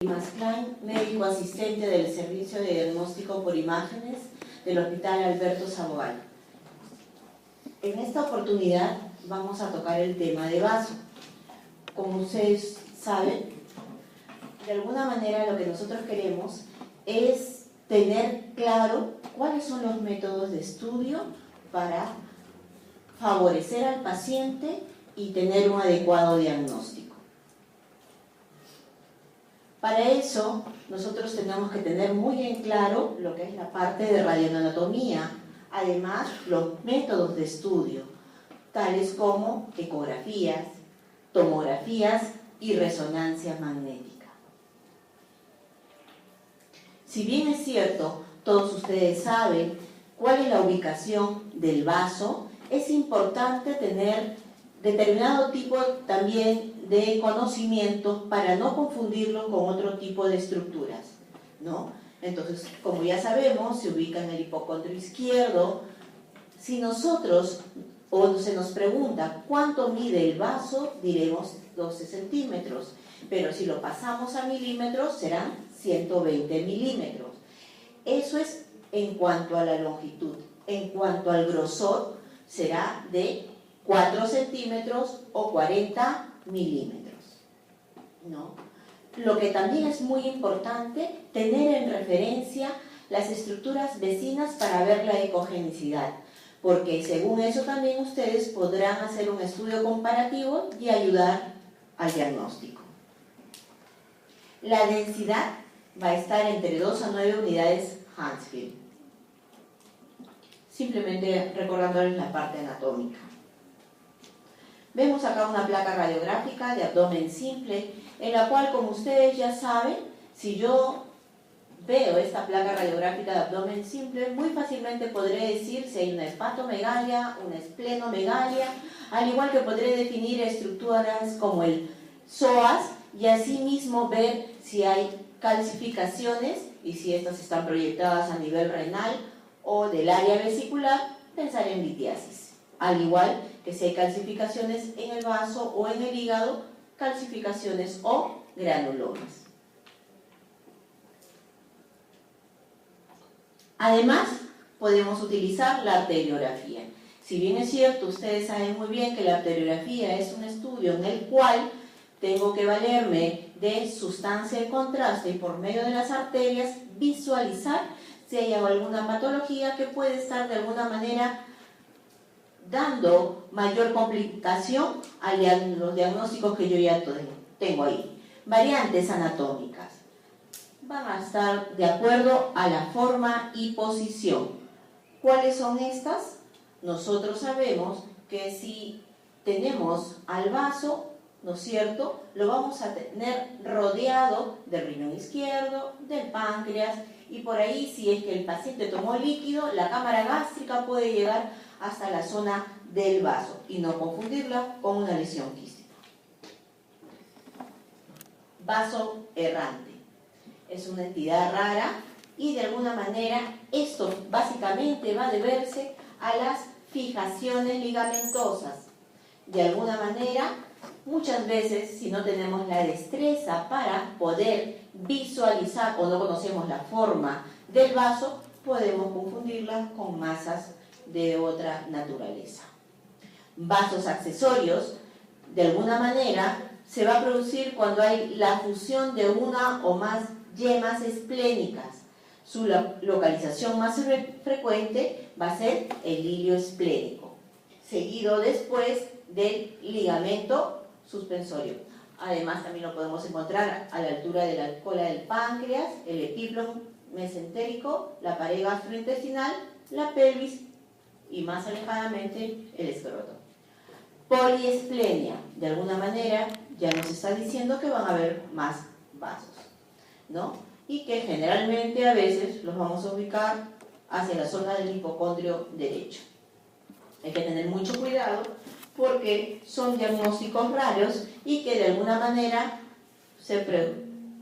Masclán, médico asistente del Servicio de Diagnóstico por Imágenes del Hospital Alberto Sabogal. En esta oportunidad vamos a tocar el tema de vaso. Como ustedes saben, de alguna manera lo que nosotros queremos es tener claro cuáles son los métodos de estudio para favorecer al paciente y tener un adecuado diagnóstico. Para eso, nosotros tenemos que tener muy en claro lo que es la parte de radioanatomía, además los métodos de estudio, tales como ecografías, tomografías y resonancia magnética. Si bien es cierto, todos ustedes saben cuál es la ubicación del vaso, es importante tener determinado tipo también de conocimientos para no confundirlo con otro tipo de estructuras, ¿no? Entonces, como ya sabemos, se ubica en el hipocondrio izquierdo. Si nosotros, o se nos pregunta cuánto mide el vaso, diremos 12 centímetros, pero si lo pasamos a milímetros serán 120 milímetros. Eso es en cuanto a la longitud. En cuanto al grosor, será de 4 centímetros o 40 milímetros, ¿no? Lo que también es muy importante, tener en referencia las estructuras vecinas para ver la ecogenicidad, porque según eso también ustedes podrán hacer un estudio comparativo y ayudar al diagnóstico. La densidad va a estar entre 2 a 9 unidades Hounsfield. Simplemente recordándoles la parte anatómica. Vemos acá una placa radiográfica de abdomen simple, en la cual, como ustedes ya saben, si yo veo esta placa radiográfica de abdomen simple, muy fácilmente podré decir si hay una hepatomegalia, una esplenomegalia, al igual que podré definir estructuras como el psoas y asimismo ver si hay calcificaciones y si estas están proyectadas a nivel renal o del área vesicular, pensar en litiasis. Al igual que si hay calcificaciones en el vaso o en el hígado, calcificaciones o granulomas. Además, podemos utilizar la arteriografía. Si bien es cierto, ustedes saben muy bien que la arteriografía es un estudio en el cual tengo que valerme de sustancia de contraste y por medio de las arterias visualizar si hay alguna patología que puede estar de alguna manera dando mayor complicación a los diagnósticos que yo ya tengo ahí. Variantes anatómicas van a estar de acuerdo a la forma y posición. ¿Cuáles son estas? Nosotros sabemos que si tenemos al vaso, ¿no es cierto?, lo vamos a tener rodeado del riñón izquierdo, del páncreas, y por ahí, si es que el paciente tomó líquido, la cámara gástrica puede llegar hasta la zona del vaso y no confundirla con una lesión quística. Vaso errante. Es una entidad rara y de alguna manera esto básicamente va a deberse a las fijaciones ligamentosas. De alguna manera, muchas veces, si no tenemos la destreza para poder visualizar o no conocemos la forma del vaso, podemos confundirla con masas de otra naturaleza. Vasos accesorios, de alguna manera, se va a producir cuando hay la fusión de una o más yemas esplénicas. Su localización más frecuente va a ser el hilio esplénico, seguido después del ligamento suspensorio. Además, también lo podemos encontrar a la altura de la cola del páncreas, el epíplomo mesentérico, la pared gastrointestinal, la pelvis y más alejadamente el escroto. Poliesplenia, de alguna manera, ya nos está diciendo que van a haber más vasos, ¿no? Y que generalmente a veces los vamos a ubicar hacia la zona del hipocondrio derecho. Hay que tener mucho cuidado porque son diagnósticos raros y que de alguna manera se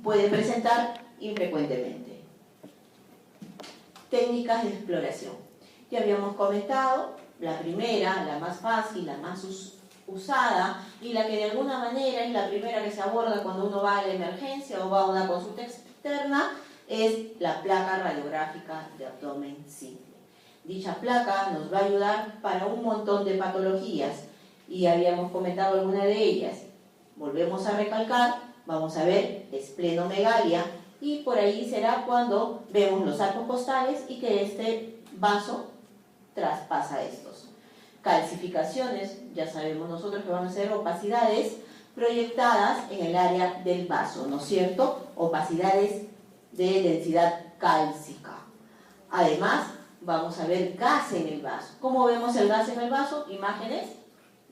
puede presentar infrecuentemente. Técnicas de exploración. Ya habíamos comentado, la primera, la más fácil, la más usada y la que de alguna manera es la primera que se aborda cuando uno va a la emergencia o va a una consulta externa, es la placa radiográfica de abdomen simple. Dicha placa nos va a ayudar para un montón de patologías y habíamos comentado alguna de ellas. Volvemos a recalcar, vamos a ver esplenomegalia y por ahí será cuando vemos los arcos costales y que este vaso traspasa estos. Calcificaciones, ya sabemos nosotros que van a ser opacidades proyectadas en el área del vaso, ¿no es cierto? Opacidades de densidad cálcica. Además, vamos a ver gas en el vaso. ¿Cómo vemos el gas en el vaso? Imágenes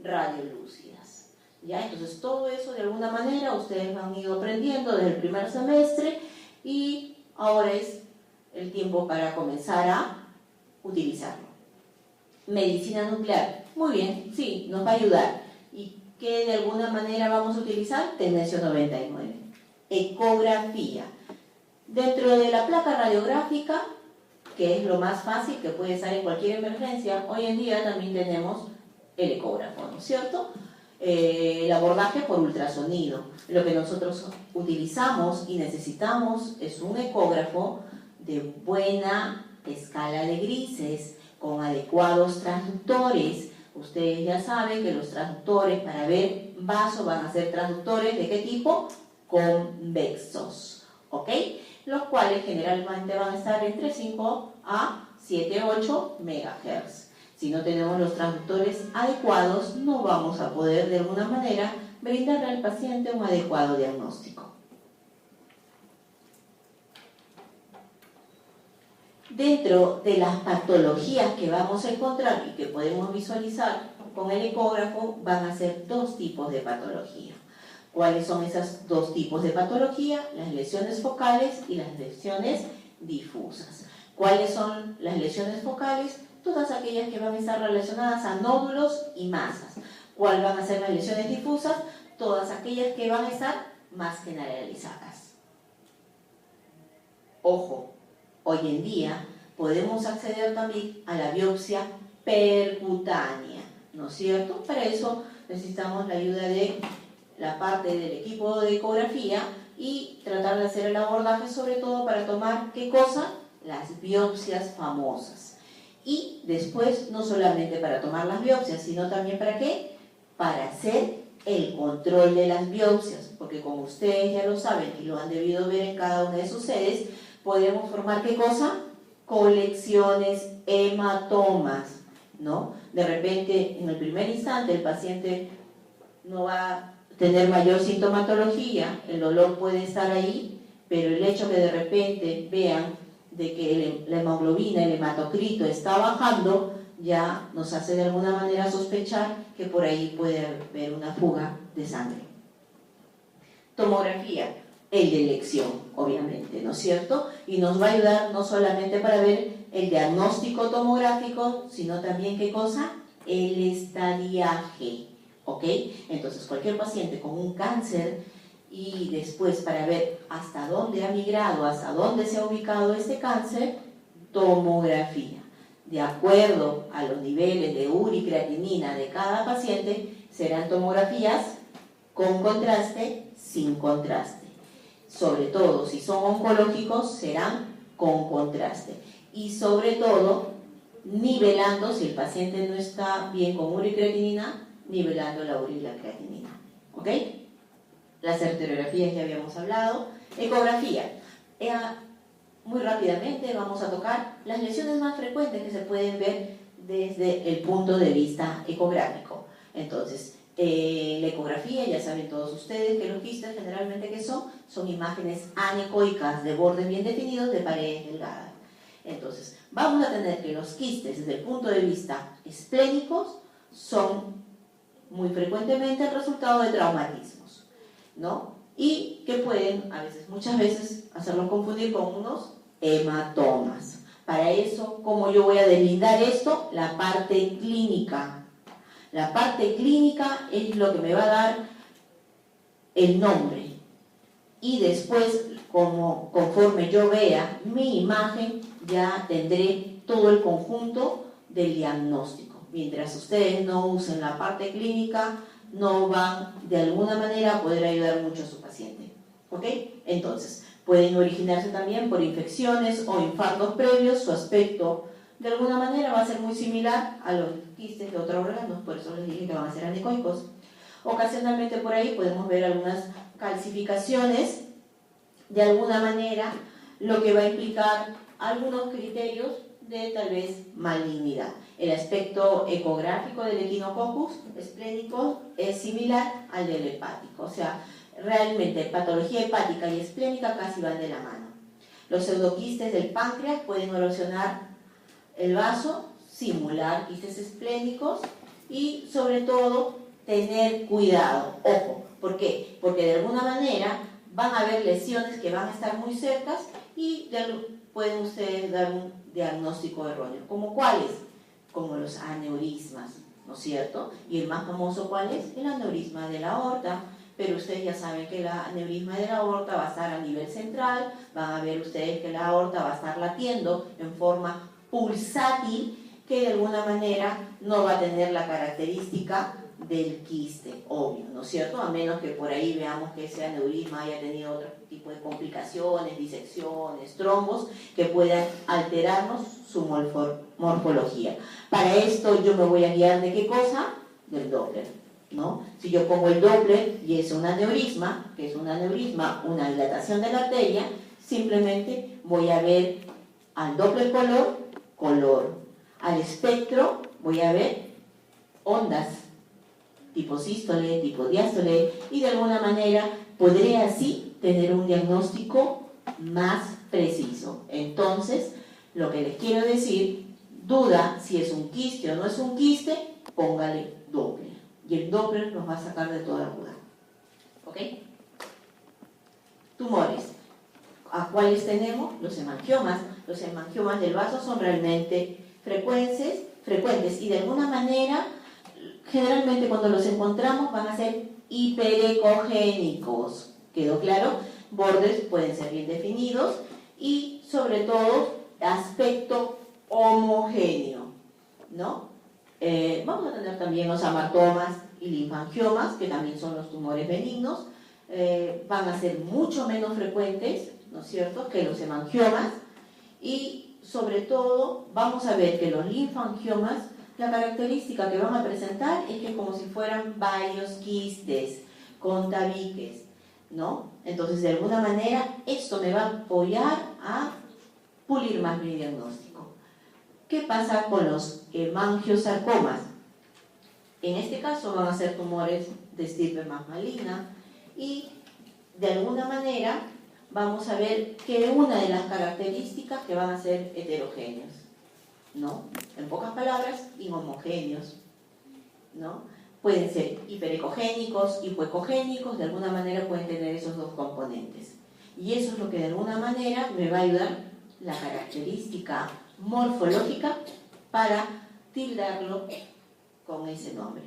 radiolúcidas. ¿Ya? Entonces, todo eso de alguna manera ustedes han ido aprendiendo desde el primer semestre y ahora es el tiempo para comenzar a utilizarlo. Medicina nuclear. Muy bien, sí, nos va a ayudar. ¿Y qué de alguna manera vamos a utilizar? Tendencio 99. Ecografía. Dentro de la placa radiográfica, que es lo más fácil, que puede estar en cualquier emergencia, hoy en día también tenemos el ecógrafo, ¿no es cierto? El abordaje por ultrasonido. Lo que nosotros utilizamos y necesitamos es un ecógrafo de buena escala de grises, con adecuados transductores. Ustedes ya saben que los transductores para ver vaso van a ser transductores ¿de qué tipo? Convexos, ¿ok? Los cuales generalmente van a estar entre 5 a 7, 8 MHz. Si no tenemos los transductores adecuados, no vamos a poder de alguna manera brindarle al paciente un adecuado diagnóstico. Dentro de las patologías que vamos a encontrar y que podemos visualizar con el ecógrafo, van a ser dos tipos de patología. ¿Cuáles son esos dos tipos de patología? Las lesiones focales y las lesiones difusas. ¿Cuáles son las lesiones focales? Todas aquellas que van a estar relacionadas a nódulos y masas. ¿Cuáles van a ser las lesiones difusas? Todas aquellas que van a estar más generalizadas. Ojo, hoy en día podemos acceder también a la biopsia percutánea, ¿no es cierto? Para eso necesitamos la ayuda de la parte del equipo de ecografía y tratar de hacer el abordaje, sobre todo para tomar, ¿qué cosa? Las biopsias famosas. Y después, no solamente para tomar las biopsias, sino también ¿para qué? Para hacer el control de las biopsias, porque como ustedes ya lo saben y lo han debido ver en cada una de sus sedes, podemos formar ¿qué cosa? Colecciones hematomas, ¿no? De repente, en el primer instante, el paciente no va a tener mayor sintomatología, el dolor puede estar ahí, pero el hecho que de repente vean de que la hemoglobina, el hematocrito está bajando, ya nos hace de alguna manera sospechar que por ahí puede haber una fuga de sangre. Tomografía, el de elección, obviamente, ¿no es cierto? Y nos va a ayudar no solamente para ver el diagnóstico tomográfico, sino también, ¿qué cosa? El estadiaje, ¿ok? Entonces, cualquier paciente con un cáncer y después para ver hasta dónde ha migrado, hasta dónde se ha ubicado este cáncer, tomografía. De acuerdo a los niveles de uricreatinina de cada paciente, serán tomografías con contraste, sin contraste. Sobre todo, si son oncológicos, serán con contraste. Y sobre todo, nivelando, si el paciente no está bien con uricreatinina, nivelando la uricreatinina. ¿Ok? Las arteriografías ya habíamos hablado. Ecografía. Muy rápidamente vamos a tocar las lesiones más frecuentes que se pueden ver desde el punto de vista ecográfico. Entonces, la ecografía, ya saben todos ustedes que los quistes generalmente ¿qué son? Son imágenes anecoicas de bordes bien definidos de paredes delgadas. Entonces, vamos a tener que los quistes desde el punto de vista esplénicos son muy frecuentemente el resultado de traumatismos, ¿no? Y que pueden, a veces, muchas veces, hacerlos confundir con unos hematomas. Para eso, ¿cómo yo voy a deslindar esto? La parte clínica. La parte clínica es lo que me va a dar el nombre. Y después, conforme yo vea mi imagen, ya tendré todo el conjunto del diagnóstico. mientras ustedes no usen la parte clínica, no van de alguna manera a poder ayudar mucho a su paciente. ¿Ok? Entonces, pueden originarse también por infecciones o infartos previos. Su aspecto de alguna manera va a ser muy similar a los quistes de otros órganos, por eso les dije que van a ser anecoicos. Ocasionalmente por ahí podemos ver algunas calcificaciones, de alguna manera, lo que va a implicar algunos criterios de tal vez malignidad. El aspecto ecográfico del Echinococcus esplénico es similar al del hepático, o sea, realmente patología hepática y esplénica casi van de la mano. Los pseudoquistes del páncreas pueden erosionar el vaso, simular quistes esplénicos y sobre todo tener cuidado. Ojo, ¿por qué? Porque de alguna manera van a haber lesiones que van a estar muy cercas y pueden ustedes dar un diagnóstico erróneo. ¿Como cuáles? Como los aneurismas, ¿no es cierto? Y el más famoso, ¿cuál es? El aneurisma de la aorta. Pero ustedes ya saben que el aneurisma de la aorta va a estar a nivel central, van a ver ustedes que la aorta va a estar latiendo en forma pulsátil, que de alguna manera no va a tener la característica del quiste, obvio, ¿no es cierto? A menos que por ahí veamos que ese aneurisma haya tenido otro tipo de complicaciones, disecciones, trombos, que puedan alterarnos su morfología. Para esto yo me voy a guiar de qué cosa? Del Doppler, ¿no? Si yo pongo el Doppler y es un aneurisma, que es un aneurisma, una dilatación de la arteria, simplemente voy a ver al Doppler color, al espectro voy a ver ondas, tipo sístole, tipo diástole, y de alguna manera podré así tener un diagnóstico más preciso. Entonces, lo que les quiero decir, duda si es un quiste o no es un quiste, póngale Doppler. Y el Doppler nos va a sacar de toda duda. ¿Ok? Tumores. ¿A cuáles tenemos? Los hemangiomas. Los hemangiomas del vaso son realmente frecuentes y de alguna manera, generalmente cuando los encontramos van a ser hiperecogénicos. ¿Quedó claro? Bordes pueden ser bien definidos y sobre todo aspecto homogéneo, ¿no? Vamos a tener también los amartomas y linfangiomas, que también son los tumores benignos. Van a ser mucho menos frecuentes, ¿no es cierto?, que los hemangiomas, y sobre todo vamos a ver que los linfangiomas, la característica que van a presentar es que como si fueran varios quistes con tabiques, ¿no? Entonces, de alguna manera, esto me va a apoyar a pulir más mi diagnóstico. ¿Qué pasa con los hemangiosarcomas? En este caso van a ser tumores de estirpe más maligna y de alguna manera vamos a ver que una de las características que van a ser heterogéneos, ¿no? En pocas palabras, inhomogéneos, ¿no? Pueden ser hiperecogénicos, hipoecogénicos, de alguna manera pueden tener esos dos componentes. Y eso es lo que de alguna manera me va a ayudar la característica morfológica para tildarlo con ese nombre.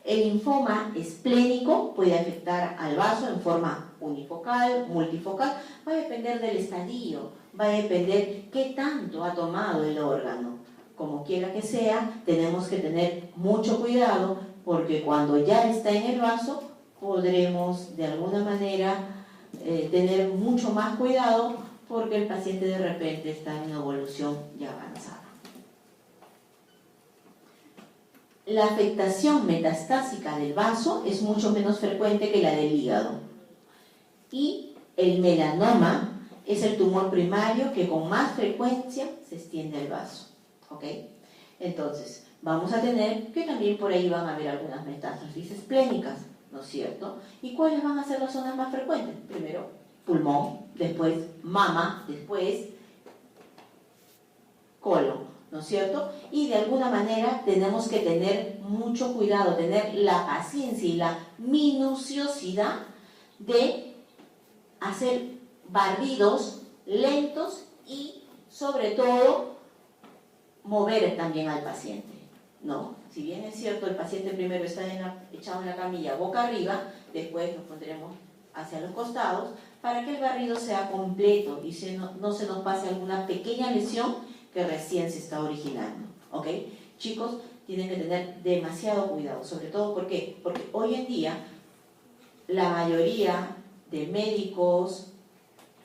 El linfoma esplénico puede afectar al vaso en forma unifocal, multifocal, va a depender del estadio, va a depender qué tanto ha tomado el órgano. Como quiera que sea, tenemos que tener mucho cuidado porque cuando ya está en el vaso podremos de alguna manera tener mucho más cuidado porque el paciente de repente está en una evolución ya avanzada. La afectación metastásica del vaso es mucho menos frecuente que la del hígado. Y el melanoma es el tumor primario que con más frecuencia se extiende al vaso. ¿Ok? Entonces, vamos a tener que también por ahí van a haber algunas metástasis esplénicas, ¿no es cierto? ¿Y cuáles van a ser las zonas más frecuentes? Primero, pulmón, después mama, después colon, ¿no es cierto? Y de alguna manera tenemos que tener mucho cuidado, tener la paciencia y la minuciosidad de hacer barridos lentos y sobre todo mover también al paciente, ¿no? Si bien es cierto, el paciente primero está echado en la camilla boca arriba, después nos pondremos hacia los costados para que el barrido sea completo y no se nos pase alguna pequeña lesión que recién se está originando, ¿ok? Chicos, tienen que tener demasiado cuidado, sobre todo ¿por qué? Porque hoy en día la mayoría de médicos,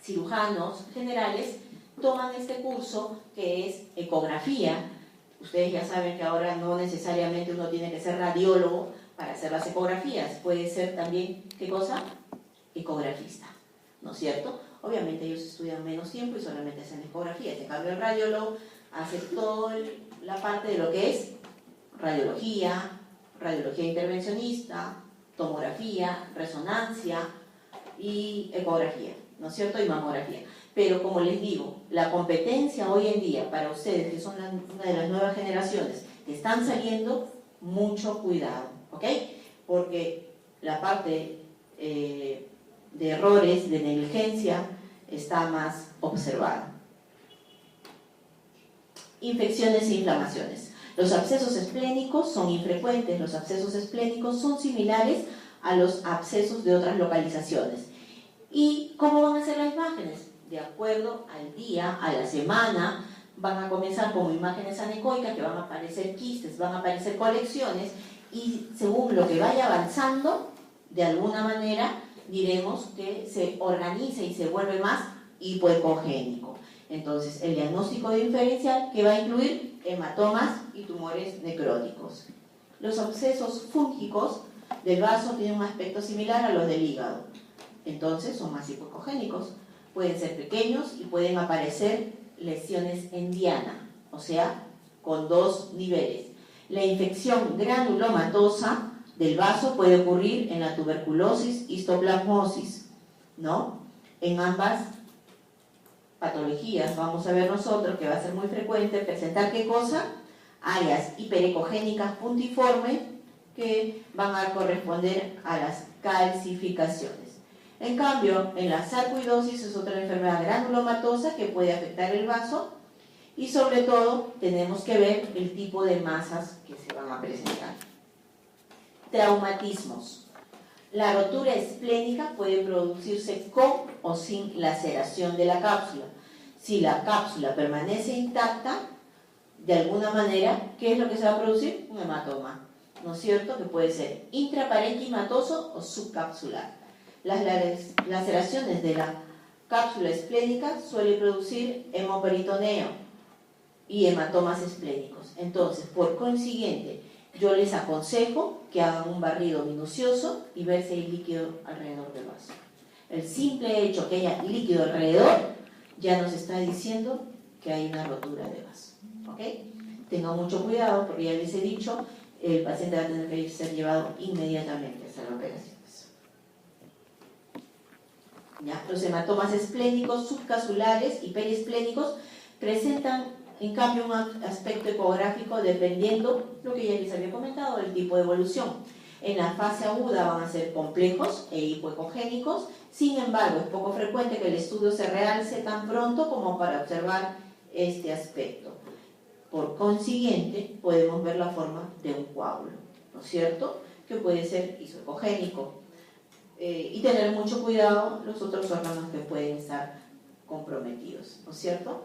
cirujanos generales toman este curso que es ecografía. Ustedes ya saben que ahora no necesariamente uno tiene que ser radiólogo para hacer las ecografías, puede ser también, ¿qué cosa? Ecografista, ¿no es cierto? Obviamente ellos estudian menos tiempo y solamente hacen ecografías. En cambio el radiólogo hace toda la parte de lo que es radiología, radiología intervencionista, tomografía, resonancia y ecografía, ¿no es cierto? Y mamografía. Pero como les digo, la competencia hoy en día para ustedes, que son una de las nuevas generaciones que están saliendo, mucho cuidado, ¿ok? Porque la parte de errores, de negligencia, está más observada. Infecciones e inflamaciones. Los abscesos esplénicos son infrecuentes. Los abscesos esplénicos son similares a los abscesos de otras localizaciones. ¿Y cómo van a ser las imágenes? De acuerdo al día, a la semana, van a comenzar como imágenes anecoicas, que van a aparecer quistes, van a aparecer colecciones, y según lo que vaya avanzando, de alguna manera, diremos que se organiza y se vuelve más hipoecogénico. Entonces, el diagnóstico diferencial que va a incluir hematomas y tumores necróticos. Los abscesos fúngicos del vaso tienen un aspecto similar a los del hígado. Entonces, son más hipoecogénicos. Pueden ser pequeños y pueden aparecer lesiones en diana, o sea, con dos niveles. La infección granulomatosa del vaso puede ocurrir en la tuberculosis, histoplasmosis, ¿no? En ambas patologías vamos a ver nosotros que va a ser muy frecuente presentar ¿qué cosa? Áreas hiperecogénicas puntiformes que van a corresponder a las calcificaciones. En cambio, en la sarcoidosis es otra enfermedad granulomatosa que puede afectar el vaso y sobre todo tenemos que ver el tipo de masas que se van a presentar. Traumatismos. La rotura esplénica puede producirse con o sin laceración de la cápsula. Si la cápsula permanece intacta, de alguna manera, ¿qué es lo que se va a producir? Un hematoma, ¿no es cierto? Que puede ser intraparenquimatoso o subcapsular. Las laceraciones de la cápsula esplénica suelen producir hemoperitoneo y hematomas esplénicos. Entonces, por consiguiente, yo les aconsejo que hagan un barrido minucioso y ver si hay líquido alrededor del vaso. El simple hecho que haya líquido alrededor ya nos está diciendo que hay una rotura de vaso. ¿Ok? Tengan mucho cuidado porque ya les he dicho, el paciente va a tener que ser llevado inmediatamente hasta la operación. ¿Ya? Los hematomas esplénicos, subcapsulares y periesplénicos presentan en cambio un aspecto ecográfico dependiendo, lo que ya les había comentado, del tipo de evolución. En la fase aguda van a ser complejos e hipoecogénicos, sin embargo es poco frecuente que el estudio se realce tan pronto como para observar este aspecto. Por consiguiente podemos ver la forma de un coágulo, ¿no es cierto? Que puede ser isoecogénico. Y tener mucho cuidado los otros órganos que pueden estar comprometidos, ¿no es cierto?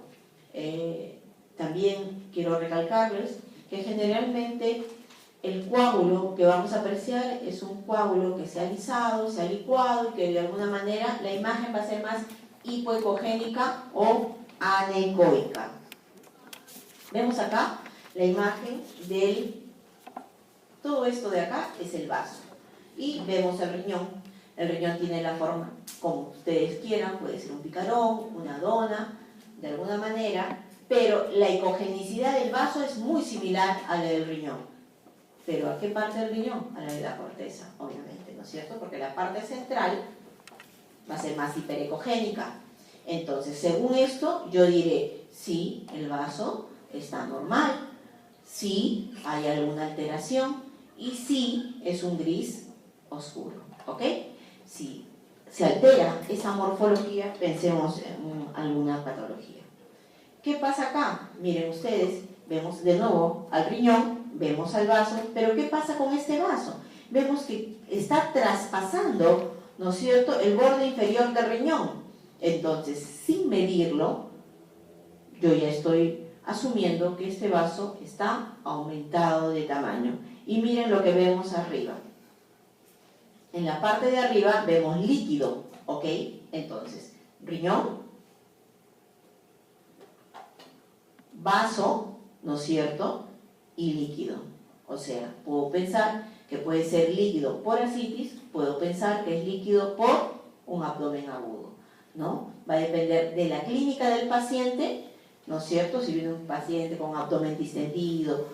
También quiero recalcarles que generalmente el coágulo que vamos a apreciar es un coágulo que se ha alisado, se ha licuado y que de alguna manera la imagen va a ser más hipoecogénica o anecoica. Vemos acá la imagen del... Todo esto de acá es el vaso y vemos el riñón. El riñón tiene la forma como ustedes quieran, puede ser un picarón, una dona, de alguna manera, pero la ecogenicidad del vaso es muy similar a la del riñón. ¿Pero a qué parte del riñón? A la de la corteza, obviamente, ¿no es cierto? Porque la parte central va a ser más hiperecogénica. Entonces, según esto, yo diré, sí, el vaso está normal, sí, hay alguna alteración y sí, es un gris oscuro, ¿ok? Si se altera esa morfología, pensemos en alguna patología. ¿Qué pasa acá? Miren ustedes, vemos de nuevo al riñón, vemos al vaso, pero ¿qué pasa con este vaso? Vemos que está traspasando, ¿no es cierto?, el borde inferior del riñón. Entonces, sin medirlo, yo ya estoy asumiendo que este vaso está aumentado de tamaño. Y miren lo que vemos arriba. En la parte de arriba vemos líquido, ¿ok? Entonces, riñón, vaso, ¿no es cierto? Y líquido. O sea, puedo pensar que puede ser líquido por ascitis, puedo pensar que es líquido por un abdomen agudo, ¿no? Va a depender de la clínica del paciente, ¿no es cierto? Si viene un paciente con abdomen distendido,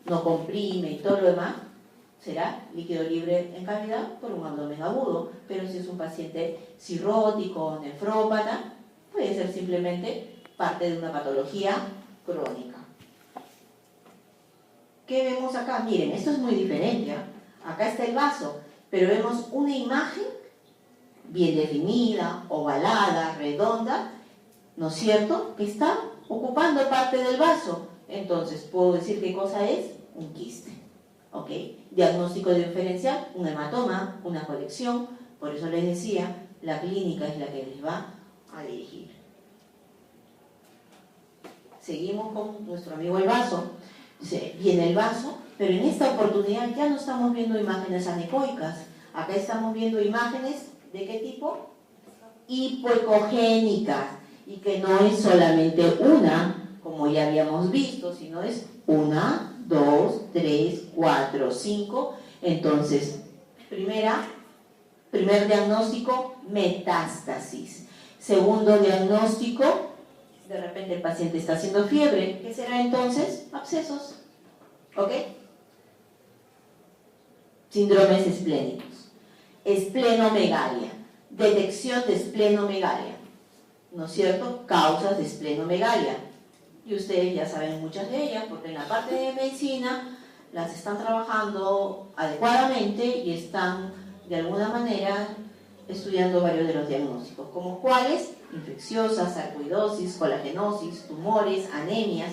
no comprime y todo lo demás, será líquido libre en cavidad por un abdomen agudo. Pero si es un paciente cirrótico, nefrópata, puede ser simplemente parte de una patología crónica. ¿Qué vemos acá? Miren, esto es muy diferente, ¿eh? Acá está el vaso, pero vemos una imagen bien definida, ovalada, redonda, ¿no es cierto?, que está ocupando parte del vaso. Entonces, puedo decir qué cosa es un quiste, ¿ok? Diagnóstico diferencial, un hematoma, una colección. Por eso les decía, la clínica es la que les va a dirigir. Seguimos con nuestro amigo el vaso. Viene el vaso, pero en esta oportunidad ya no estamos viendo imágenes anecoicas. Acá estamos viendo imágenes ¿de qué tipo? Hipoecogénicas, y que no es solamente una, como ya habíamos visto, sino es 1, 2, 3, 4, 5. Entonces, primer diagnóstico, metástasis. Segundo diagnóstico, de repente el paciente está haciendo fiebre. ¿Qué será entonces? Abscesos. ¿Ok? Síndromes esplénicos. Esplenomegalia. Detección de esplenomegalia. ¿No es cierto? Causas de esplenomegalia. Y ustedes ya saben muchas de ellas, porque en la parte de medicina las están trabajando adecuadamente y están de alguna manera estudiando varios de los diagnósticos, como cuáles: infecciosas, sarcoidosis, colagenosis, tumores, anemias,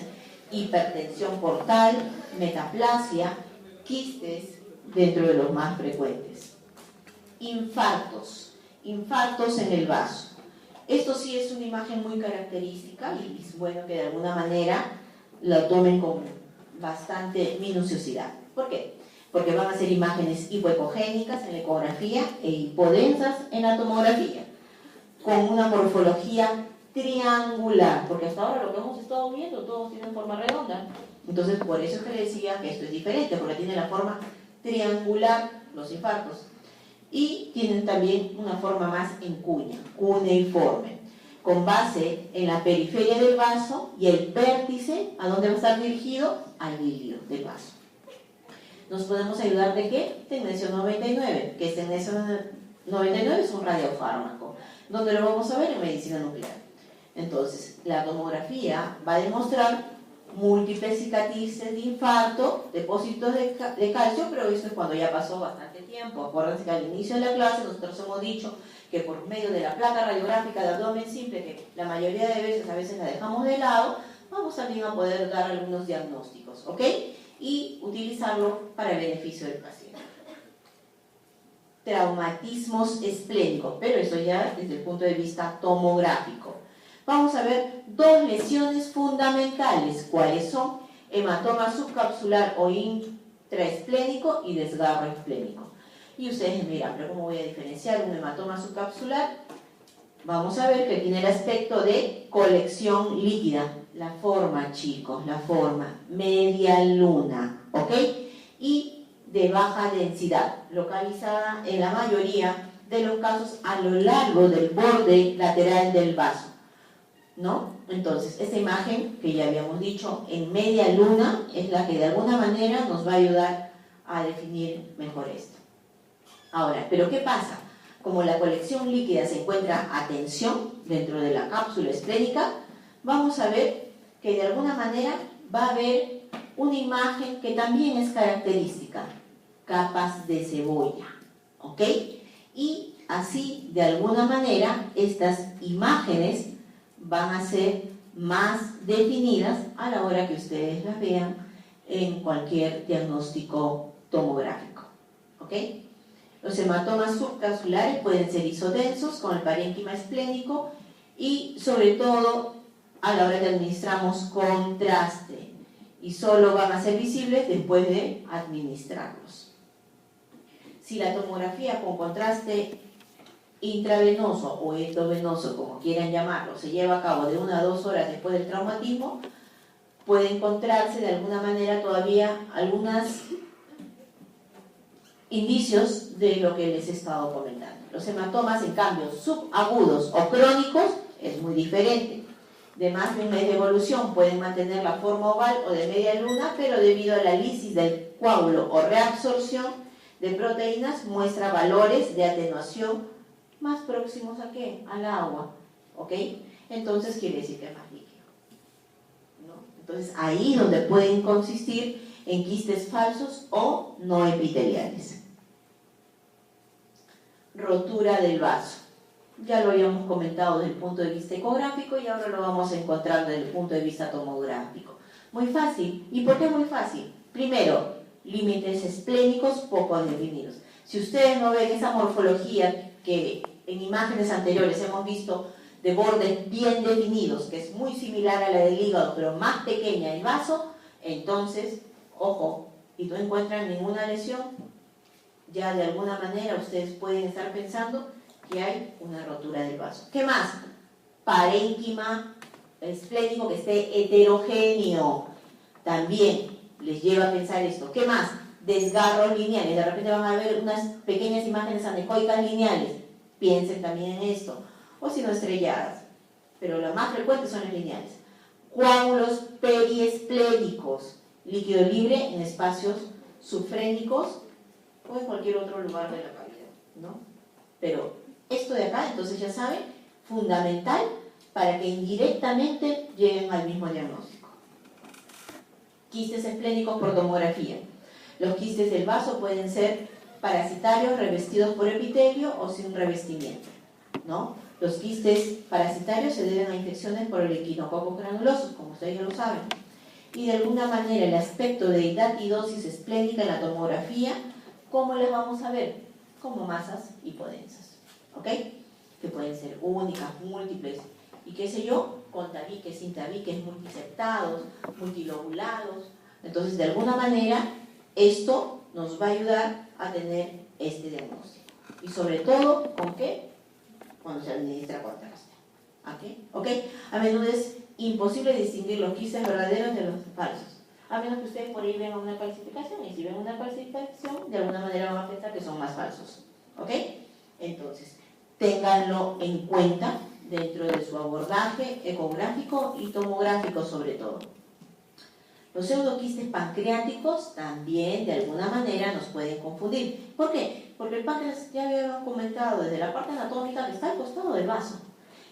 hipertensión portal, metaplasia, quistes, dentro de los más frecuentes. Infartos en el vaso. Esto sí es una imagen muy característica y es bueno que de alguna manera lo tomen con bastante minuciosidad. ¿Por qué? Porque van a ser imágenes hipoecogénicas en la ecografía e hipodensas en la tomografía, con una morfología triangular, porque hasta ahora lo que hemos estado viendo, todos tienen forma redonda. Entonces, por eso es que le decía que esto es diferente, porque tiene la forma triangular los infartos. Y tienen también una forma más en cuña, cuneiforme, con base en la periferia del vaso y el vértice, ¿a dónde va a estar dirigido? Al vidrio del vaso. ¿Nos podemos ayudar de qué? Tecnesio 99, que Tecnesio 99 es un radiofármaco, donde lo vamos a ver en medicina nuclear. Entonces, la tomografía va a demostrar múltiples cicatrices de infarto, depósitos de calcio, pero esto es cuando ya pasó bastante tiempo. Acuérdense que al inicio de la clase nosotros hemos dicho que por medio de la placa radiográfica de abdomen simple, que la mayoría de veces a veces la dejamos de lado, vamos también a poder dar algunos diagnósticos, ¿ok? Y utilizarlo para el beneficio del paciente. Traumatismos esplénicos, pero eso ya desde el punto de vista tomográfico. Vamos a ver dos lesiones fundamentales. ¿Cuáles son? Hematoma subcapsular o intraesplénico y desgarro esplénico. Y ustedes miran, pero ¿cómo voy a diferenciar un hematoma subcapsular? Vamos a ver que tiene el aspecto de colección líquida. La forma, chicos, la forma media luna, ¿ok? Y de baja densidad, localizada en la mayoría de los casos a lo largo del borde lateral del vaso, ¿no? Entonces, esta imagen que ya habíamos dicho en media luna es la que de alguna manera nos va a ayudar a definir mejor esto. Ahora, ¿pero qué pasa? Como la colección líquida se encuentra a tensión dentro de la cápsula esplénica, vamos a ver que de alguna manera va a haber una imagen que también es característica, capas de cebolla, ¿ok? Y así, de alguna manera, estas imágenes van a ser más definidas a la hora que ustedes las vean en cualquier diagnóstico tomográfico, ¿ok? Los hematomas subcapsulares pueden ser isodensos con el parénquima esplénico y sobre todo a la hora que administramos contraste y solo van a ser visibles después de administrarlos. Si la tomografía con contraste intravenoso o endovenoso, como quieran llamarlo, se lleva a cabo de 1 a 2 horas después del traumatismo, puede encontrarse de alguna manera todavía algunos indicios de lo que les he estado comentando. Los hematomas, en cambio, subagudos o crónicos, es muy diferente. De más de un mes de evolución pueden mantener la forma oval o de media luna, pero debido a la lisis del coágulo o reabsorción de proteínas, muestra valores de atenuación más próximos ¿a qué? Al agua, ¿ok? Entonces quiere decir que es más líquido, ¿no? Entonces ahí donde pueden consistir en quistes falsos o no epiteliales. Rotura del vaso. Ya lo habíamos comentado desde el punto de vista ecográfico y ahora lo vamos a encontrar desde el punto de vista tomográfico. Muy fácil. ¿Y por qué muy fácil? Primero, límites esplénicos poco definidos. Si ustedes no ven esa morfología que en imágenes anteriores hemos visto de bordes bien definidos, que es muy similar a la del hígado, pero más pequeña el vaso, entonces, ojo, y no encuentran ninguna lesión, ya de alguna manera ustedes pueden estar pensando que hay una rotura del vaso. ¿Qué más? Parénquima esplénico que esté heterogéneo. También les lleva a pensar esto. ¿Qué más? Desgarros lineales. De repente van a ver unas pequeñas imágenes anecoicas lineales. Piensen también en esto. O si no, estrelladas. Pero las más frecuentes son las lineales. Coágulos periesplénicos. Líquido libre en espacios subfrénicos o en cualquier otro lugar de la cavidad, ¿no? Pero esto de acá, entonces ya saben, fundamental para que indirectamente lleguen al mismo diagnóstico. Quistes esplénicos por tomografía. Los quistes del vaso pueden ser parasitarios revestidos por epitelio o sin revestimiento, ¿no? Los quistes parasitarios se deben a infecciones por el equinococos granulosos, como ustedes ya lo saben. Y de alguna manera el aspecto de edad y dosis esplénica en la tomografía, ¿cómo les vamos a ver? Como masas hipodensas, ¿ok? Que pueden ser únicas, múltiples, y qué sé yo, con tabiques, sin tabiques, multiseptados, multilobulados. Entonces, de alguna manera, esto nos va a ayudar a tener este diagnóstico. Y sobre todo, ¿con qué? Cuando se administra contraste. ¿Ok? A menudo es imposible distinguir los quistes verdaderos de los falsos, a menos que ustedes por ahí vean una falsificación, y si ven una falsificación, de alguna manera van a pensar que son más falsos, ¿ok? Entonces, ténganlo en cuenta dentro de su abordaje ecográfico y tomográfico sobre todo. Los pseudoquistes pancreáticos también de alguna manera nos pueden confundir. ¿Por qué? Porque el páncreas, ya habíamos comentado, desde la parte anatómica que está al costado del vaso.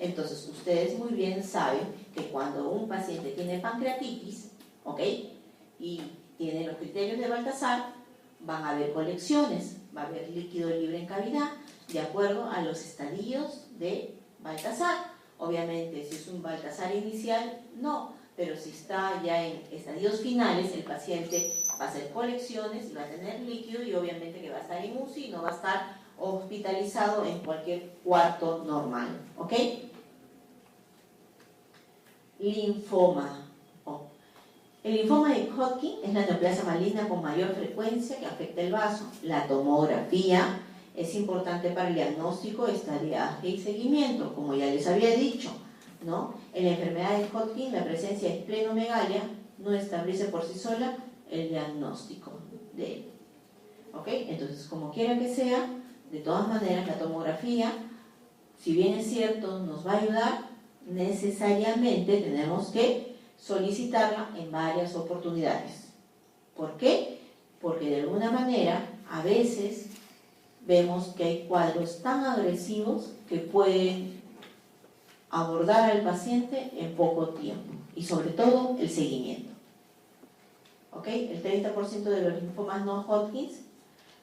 Entonces, ustedes muy bien saben que cuando un paciente tiene pancreatitis, ¿ok? Y tiene los criterios de Baltasar, van a haber colecciones, va a haber líquido libre en cavidad, de acuerdo a los estadios de Baltasar. Obviamente, si es un Baltasar inicial, no, pero si está ya en estadios finales, el paciente va a hacer colecciones y va a tener líquido y obviamente que va a estar en UCI y no va a estar hospitalizado en cualquier cuarto normal, ¿ok? Linfoma. El linfoma de Hodgkin es la neoplasia maligna con mayor frecuencia que afecta el vaso. La tomografía es importante para el diagnóstico, estadiaje y seguimiento, como ya les había dicho, ¿no? En la enfermedad de Hodgkin, la presencia de esplenomegalia no establece por sí sola el diagnóstico de él. ¿Ok? Entonces, como quiera que sea, de todas maneras, la tomografía, si bien es cierto, nos va a ayudar, necesariamente tenemos que solicitarla en varias oportunidades. ¿Por qué? Porque de alguna manera, a veces, vemos que hay cuadros tan agresivos que pueden abordar al paciente en poco tiempo y sobre todo el seguimiento. ¿Ok? El 30% de los linfomas no Hodgkins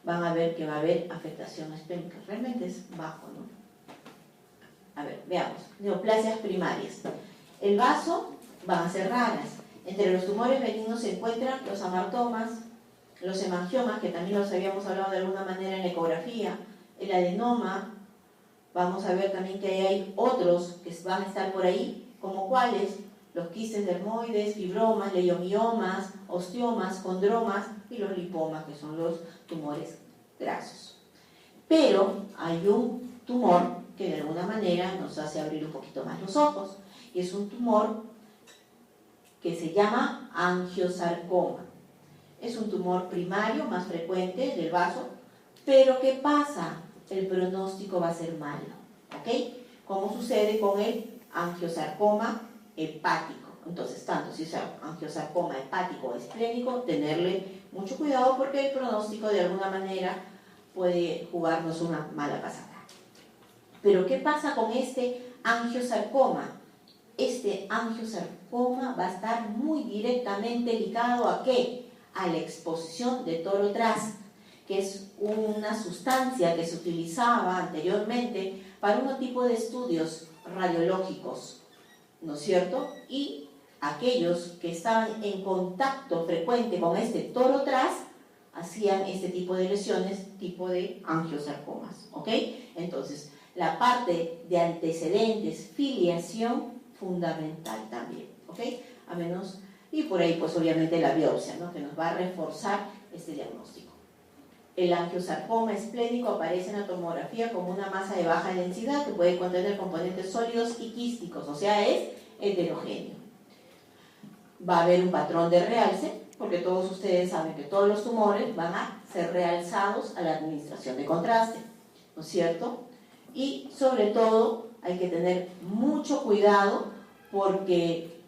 van a ver que va a haber afectación esplénica. Realmente es bajo, ¿no? A ver, veamos. Neoplasias primarias. El vaso van a ser raras. Entre los tumores benignos se encuentran los amartomas, los hemangiomas, que también los habíamos hablado de alguna manera en la ecografía, el adenoma. Vamos a ver también que hay otros que van a estar por ahí, como cuáles, los quistes dermoides, fibromas, leiomiomas, osteomas, condromas y los lipomas, que son los tumores grasos. Pero hay un tumor que de alguna manera nos hace abrir un poquito más los ojos, y es un tumor que se llama angiosarcoma. Es un tumor primario más frecuente del vaso, pero ¿qué pasa? El pronóstico va a ser malo, ¿ok? Como sucede con el angiosarcoma hepático. Entonces, tanto si es angiosarcoma hepático o esplénico, tenerle mucho cuidado porque el pronóstico de alguna manera puede jugarnos una mala pasada. Pero ¿qué pasa con este angiosarcoma? Este angiosarcoma va a estar muy directamente ligado ¿a qué? A la exposición de toro-tras, que es una sustancia que se utilizaba anteriormente para un tipo de estudios radiológicos, ¿no es cierto? Y aquellos que estaban en contacto frecuente con este toro-tras hacían este tipo de lesiones, tipo de angiosarcomas, ¿ok? Entonces, la parte de antecedentes, filiación, fundamental también, ¿ok? A menos, y por ahí pues obviamente la biopsia, ¿no? Que nos va a reforzar este diagnóstico. El angiosarcoma esplénico aparece en la tomografía como una masa de baja densidad que puede contener componentes sólidos y quísticos, o sea, es heterogéneo. Va a haber un patrón de realce, porque todos ustedes saben que todos los tumores van a ser realzados a la administración de contraste, ¿no es cierto? Y sobre todo hay que tener mucho cuidado porque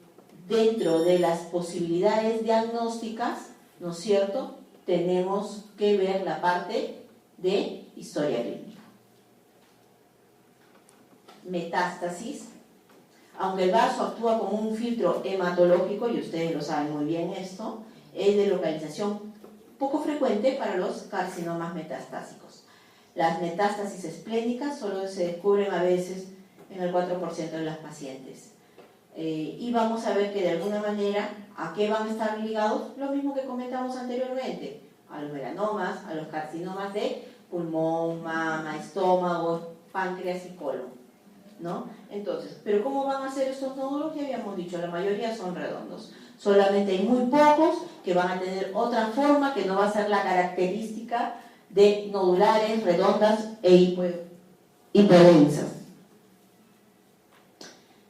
dentro de las posibilidades diagnósticas, ¿no es cierto?, tenemos que ver la parte de historia clínica. Metástasis. Aunque el vaso actúa como un filtro hematológico, y ustedes lo saben muy bien esto, es de localización poco frecuente para los carcinomas metastásicos. Las metástasis esplénicas solo se descubren a veces en el 4% de las pacientes. Y vamos a ver que de alguna manera, ¿a qué van a estar ligados? Lo mismo que comentamos anteriormente, a los melanomas, a los carcinomas de pulmón, mama, estómago, páncreas y colon, ¿no? Entonces, ¿pero cómo van a ser estos nódulos? Ya habíamos dicho, la mayoría son redondos. Solamente hay muy pocos que van a tener otra forma que no va a ser la característica de nodulares, redondas e hipodensas.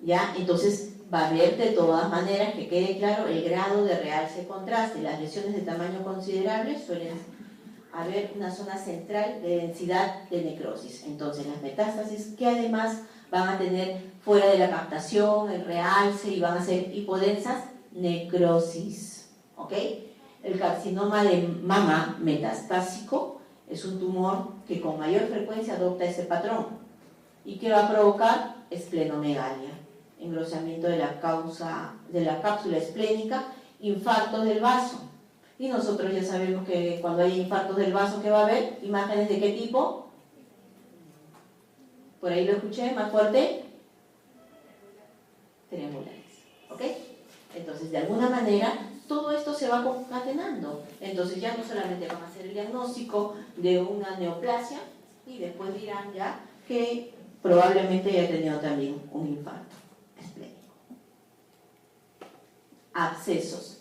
¿Ya? Entonces va a haber de todas maneras, que quede claro, el grado de realce contraste. Las lesiones de tamaño considerable suelen haber una zona central de densidad de necrosis. Entonces las metástasis que además van a tener fuera de la captación, el realce y van a ser hipodensas, necrosis. ¿Ok? El carcinoma de mama metastásico es un tumor que con mayor frecuencia adopta ese patrón y que va a provocar esplenomegalia, engrosamiento de la cápsula esplénica, infarto del vaso. Y nosotros ya sabemos que cuando hay infartos del vaso, ¿qué va a haber? ¿Imágenes de qué tipo? Por ahí lo escuché, más fuerte. Triangulares. ¿Ok? Entonces, de alguna manera, todo esto se va concatenando. Entonces, ya no solamente van a hacer el diagnóstico de una neoplasia y después dirán ya que probablemente haya tenido también un infarto esplénico. Abscesos.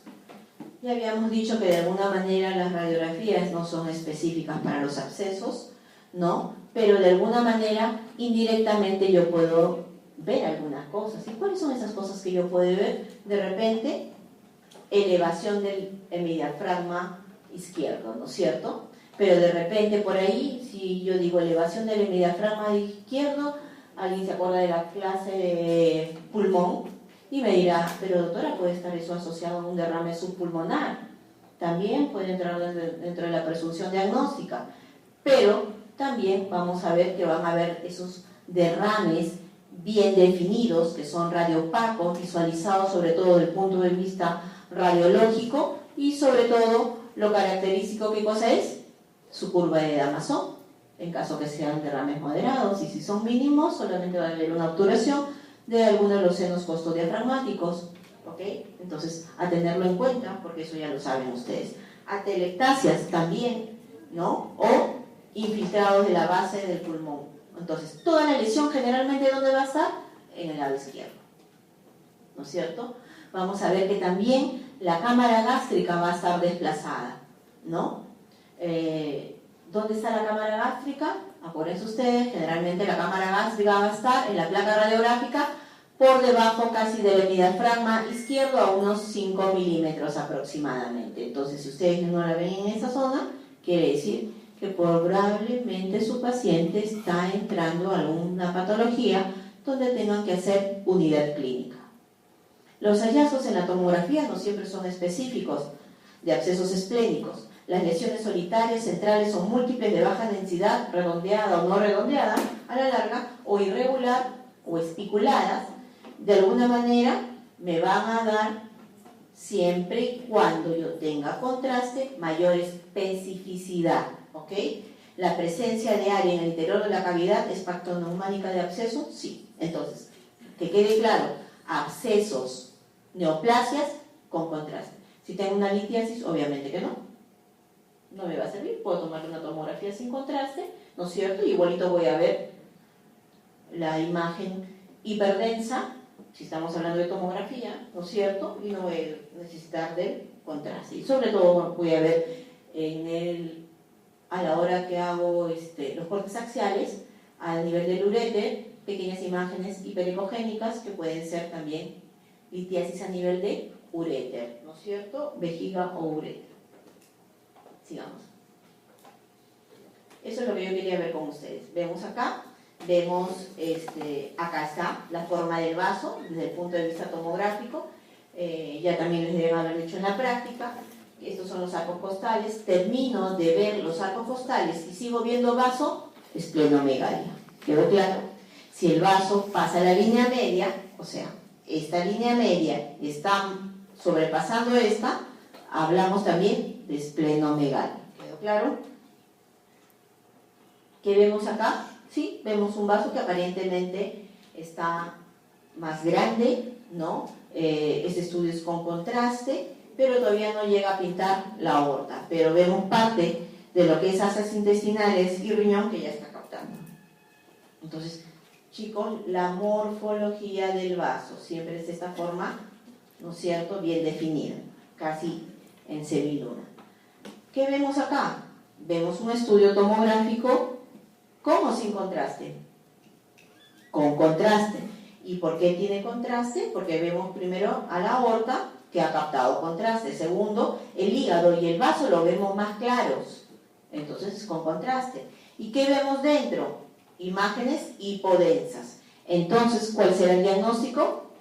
Ya habíamos dicho que de alguna manera las radiografías no son específicas para los abscesos, ¿no? Pero de alguna manera, indirectamente yo puedo ver algunas cosas. ¿Y cuáles son esas cosas que yo puedo ver? De repente, elevación del hemidiafragma izquierdo, ¿no es cierto? Pero de repente por ahí, si yo digo elevación del hemidiafragma izquierdo, alguien se acuerda de la clase de pulmón y me dirá, pero doctora, puede estar eso asociado a un derrame subpulmonar. También puede entrar dentro de la presunción diagnóstica. Pero también vamos a ver que van a haber esos derrames bien definidos, que son radioopacos, visualizados sobre todo desde el punto de vista radiológico y sobre todo lo característico, ¿qué cosa es? Su curva de Damasón, en caso que sean derrames moderados, y si son mínimos solamente va a haber una obturación de alguno de los senos costodiafragmáticos, ¿ok? Entonces, a tenerlo en cuenta, porque eso ya lo saben ustedes. Atelectasias también, ¿no? O infiltrados de la base del pulmón. Entonces, toda la lesión generalmente, ¿dónde va a estar? En el lado izquierdo, ¿no es cierto? vamos a ver que también la cámara gástrica va a estar desplazada, ¿no? ¿Dónde está la cámara gástrica? Acuérdense ustedes, generalmente la cámara gástrica va a estar en la placa radiográfica por debajo casi del diafragma izquierdo a unos 5 milímetros aproximadamente. Entonces, si ustedes no la ven en esa zona, quiere decir que probablemente su paciente está entrando a alguna patología donde tengan que hacer unidad clínica. Los hallazgos en la tomografía no siempre son específicos de abscesos esplénicos. Las lesiones solitarias, centrales o múltiples de baja densidad, redondeada o no redondeada, a la larga, o irregular o espiculadas, de alguna manera me van a dar, siempre y cuando yo tenga contraste, mayor especificidad, ¿ok? ¿La presencia de área en el interior de la cavidad es pactoneumánica de absceso? Sí. Entonces, que quede claro, abscesos, neoplasias con contraste. Si tengo una litiasis, obviamente que no. No me va a servir, puedo tomar una tomografía sin contraste, ¿no es cierto? Igualito voy a ver la imagen hiperdensa, si estamos hablando de tomografía, ¿no es cierto? Y no voy a necesitar del contraste. Y sobre todo voy a ver a la hora que hago los cortes axiales, al nivel del uréter, pequeñas imágenes hiperecogénicas que pueden ser también litiasis a nivel de uréter, ¿no es cierto? Vejiga o uréter. Sigamos. Eso es lo que yo quería ver con ustedes. Vemos acá, acá está la forma del vaso desde el punto de vista tomográfico. Ya también les deben haber hecho en la práctica. Estos son los arcos costales. Termino de ver los arcos costales y sigo viendo vaso, esplenomegalia. ¿Quedó claro? Si el vaso pasa la línea media, o sea, esta línea media está sobrepasando esta, hablamos también de esplenomegalia. ¿Quedó claro? ¿Qué vemos acá? Sí, vemos un vaso que aparentemente está más grande, ¿no? Este estudio es con contraste, pero todavía no llega a pintar la aorta. Pero vemos parte de lo que es asas intestinales y riñón que ya está captando. Entonces, chicos, la morfología del vaso siempre es de esta forma, ¿no es cierto? Bien definida, casi en semiluna. ¿Qué vemos acá? Vemos un estudio tomográfico con o sin contraste. Con contraste. ¿Y por qué tiene contraste? Porque vemos primero a la aorta que ha captado contraste. Segundo, el hígado y el vaso lo vemos más claros. Entonces es con contraste. ¿Y qué vemos dentro? Imágenes hipodensas. Entonces, ¿cuál será el diagnóstico?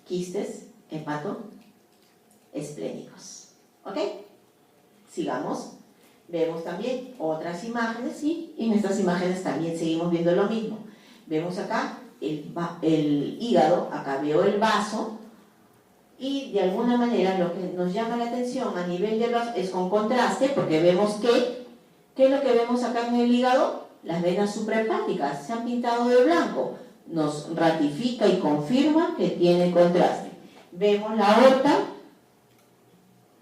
Quistes hepatoesplénicos. ¿Ok? Sigamos. Vemos también otras imágenes y en estas imágenes también seguimos viendo lo mismo. Vemos acá el hígado, acá veo el vaso y de alguna manera lo que nos llama la atención a nivel del vaso es con contraste porque vemos que, ¿qué es lo que vemos acá en el hígado? Las venas suprahepáticas se han pintado de blanco. Nos ratifica y confirma que tiene contraste. Vemos la aorta,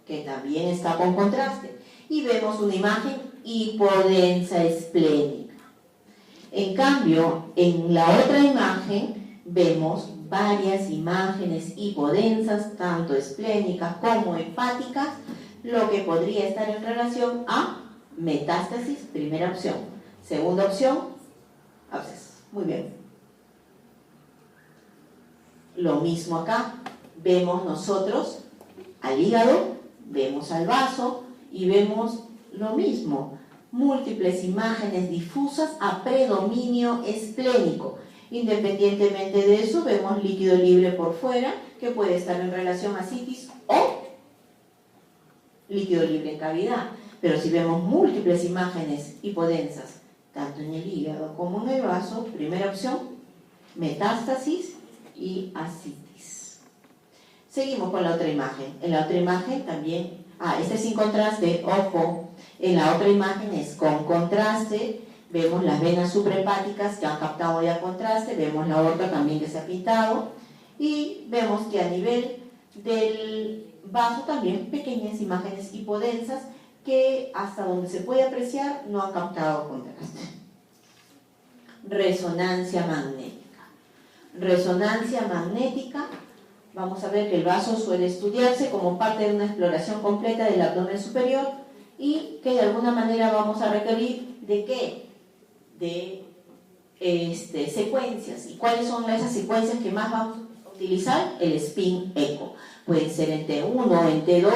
que también está con contraste. Y vemos una imagen hipodensa esplénica. En cambio, en la otra imagen vemos varias imágenes hipodensas, tanto esplénicas como hepáticas, lo que podría estar en relación a metástasis, primera opción. Segunda opción, absceso. Muy bien. Lo mismo acá. Vemos nosotros al hígado, vemos al vaso y vemos lo mismo. Múltiples imágenes difusas a predominio esplénico. Independientemente de eso, vemos líquido libre por fuera, que puede estar en relación a citis o líquido libre en cavidad. Pero si vemos múltiples imágenes hipodensas, tanto en el hígado como en el vaso, primera opción, metástasis y ascitis. Seguimos con la otra imagen. En la otra imagen también, este es sin contraste, ojo, en la otra imagen es con contraste, vemos las venas suprahepáticas que han captado ya contraste, vemos la aorta también que se ha pintado y vemos que a nivel del vaso también pequeñas imágenes hipodensas que hasta donde se puede apreciar no han captado contraste. Resonancia magnética. Resonancia magnética Vamos a ver que el vaso suele estudiarse como parte de una exploración completa del abdomen superior y que de alguna manera vamos a requerir ¿de qué? De secuencias. ¿Y cuáles son esas secuencias que más vamos a utilizar? El spin eco. Pueden ser en T1 o en T2,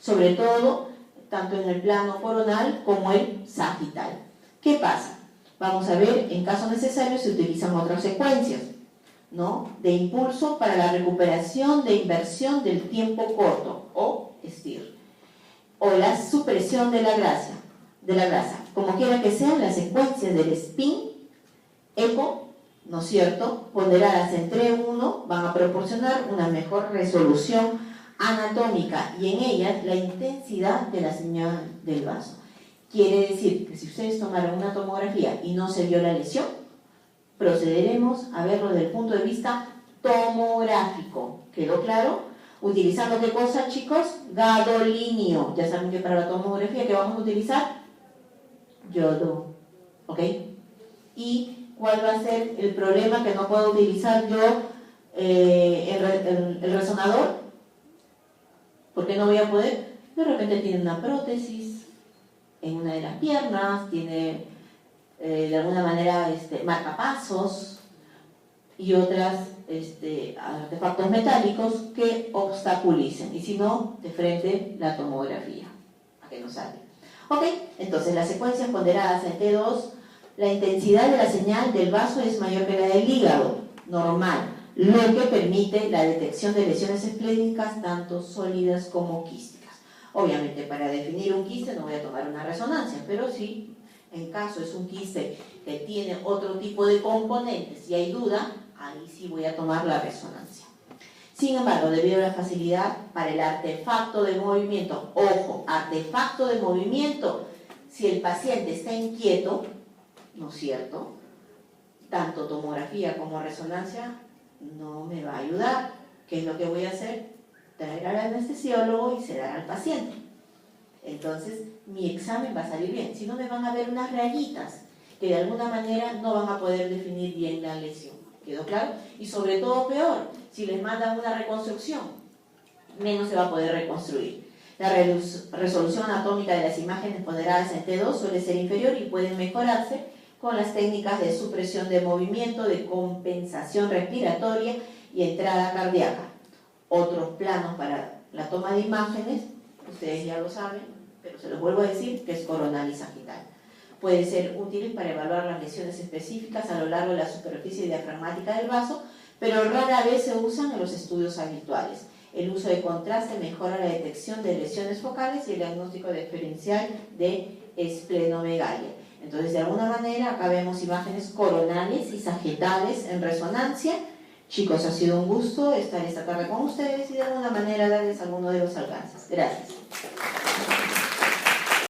sobre todo, tanto en el plano coronal como el sagital. ¿Qué pasa? Vamos a ver, en caso necesario se utilizan otras secuencias, ¿no? De impulso para la recuperación de inversión del tiempo corto, o STIR, o la supresión de la grasa. Como quiera que sean, las secuencias del spin eco, ¿no es cierto?, ponderadas entre 1 van a proporcionar una mejor resolución anatómica y en ellas la intensidad de la señal del vaso. Quiere decir que si ustedes tomaron una tomografía y no se vio la lesión, procederemos a verlo desde el punto de vista tomográfico. ¿Quedó claro? Utilizando ¿qué cosa, chicos? Gadolinio. Ya saben que para la tomografía ¿qué vamos a utilizar? Yodo. ¿Ok? ¿Y cuál va a ser el problema que no puedo utilizar yo el resonador? ¿Por qué no voy a poder? De repente tiene una prótesis en una de las piernas, tiene de alguna manera marcapasos y otras artefactos metálicos que obstaculicen, y si no, de frente la tomografía, a que no sale. Ok, entonces las secuencias ponderadas en T2, la intensidad de la señal del vaso es mayor que la del hígado, normal, lo que permite la detección de lesiones esplénicas, tanto sólidas como quísticas. Obviamente, para definir un quiste no voy a tomar una resonancia, pero sí, en caso es un quiste que tiene otro tipo de componentes y hay duda, ahí sí voy a tomar la resonancia. Sin embargo, debido a la facilidad para el artefacto de movimiento, ojo, artefacto de movimiento, si el paciente está inquieto, ¿no es cierto?, tanto tomografía como resonancia no me va a ayudar. ¿Qué es lo que voy a hacer? Traer al anestesiólogo y sedar al paciente. Entonces, mi examen va a salir bien. Si no, me van a ver unas rayitas que de alguna manera no van a poder definir bien la lesión. ¿Quedó claro? Y sobre todo, peor, si les mandan una reconstrucción, menos se va a poder reconstruir. La resolución anatómica de las imágenes ponderadas en T2 suele ser inferior y pueden mejorarse con las técnicas de supresión de movimiento, de compensación respiratoria y entrada cardíaca. Otros planos para la toma de imágenes, ustedes ya lo saben, pero se los vuelvo a decir, que es coronal y sagital. Puede ser útil para evaluar las lesiones específicas a lo largo de la superficie diafragmática del vaso, pero rara vez se usan en los estudios habituales. El uso de contraste mejora la detección de lesiones focales y el diagnóstico diferencial de esplenomegalia. Entonces, de alguna manera, acá vemos imágenes coronales y sagitales en resonancia. Chicos, ha sido un gusto estar esta tarde con ustedes y de alguna manera darles alguno de los alcances. Gracias.